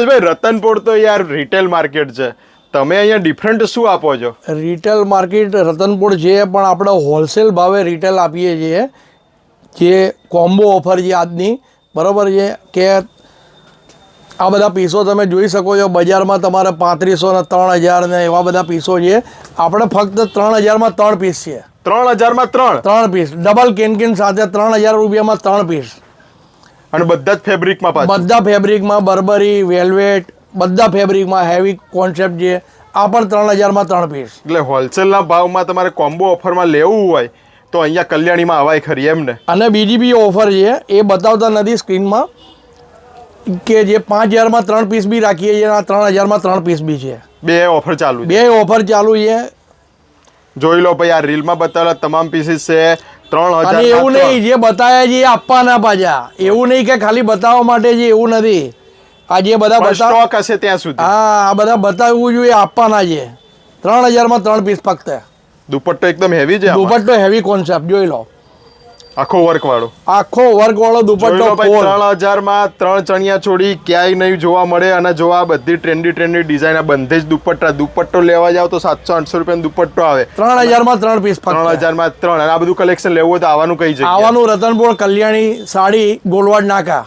ભાઈ રતનપુર તો યાર રિટેલ માર્કેટ છે, તમે અહીંયા ડિફરન્ટ શું આપો છો? રિટેલ માર્કેટ રતનપુર છે, પણ આપણે હોલસેલ ભાવે રિટેલ આપીએ છીએ, જે કોમ્બો ઓફર છે આજની, બરાબર છે કે આ બધા પીસો તમે જોઈ શકો છો. બજારમાં તમારે 3500 ને 3000 ને એવા બધા પીસો છે, આપણે ફક્ત 3000માં 3 પીસ છે. 3000માં 3 પીસ ડબલ કેનકેન સાથે 3000 રૂપિયામાં 3 પીસ. અને બધા જ ફેબ્રિકમાં પાછું? બધા ફેબ્રિકમાં, બર્બરી, વેલ્વેટ, બધા ફેબ્રિકમાં હેવી કોન્સેપ્ટ છે. આ પણ 3000માં 3 પીસ. એટલે હોલસેલના ભાવમાં તમારે કોમ્બો ઓફરમાં લેવું હોય તો અહીંયા કલ્યાણીમાં આવાય ખરી એમ ને? અને બીજી બી ઓફર છે, એ બતાવતા નથી સ્ક્રીનમાં, કે જે 5000માં 3 પીસ બી રાખીએ છીએ, આ 3000માં 3 પીસ બી છે. બે ઓફર ચાલુ છે? બે ઓફર ચાલુ છે. જોઈ લો ભાઈ, આ રીલમાં બતાવેલા તમામ પીસીસ છે 3000. અને એવું નહીં, જે બતાવ્યા છે એ આપવાના પાછા, એવું નહીં કે ખાલી બતાવવા માટે છે, એવું નથી. આ જે બધા સ્ટોક હશે ત્યાં સુધી. હા, આ બધા બતાવવું જોઈએ, આપવાના છે. 3000માં 3 પીસ ફક્ત. દુપટ્ટો એકદમ હેવી છે. દુપટ્ટો હેવી કોન્સેપ્ટ જોઈ લો, આખો વર્ક વાળો. આખો વર્ક વાળો દુપટ્ટો. 3000માં 3 ચણિયા ચોળી ક્યાંય નહીં જોવા મળે. અને જો આ બધી ટ્રેન્ડી ડિઝાઇન, આ બધે જ દુપટ્ટો લેવા જાવ તો 700-800 રૂપિયાનો દુપટ્ટો આવે. 3000માં 3 પીસ ફક્ત. 3000માં 3. અને આ બધું કલેક્શન લેવું હોય તો આવવાનું કઈ જગ્યાએ? આવવાનું રતનપુર કલ્યાણી સાડી ગોલવાડ નાકા.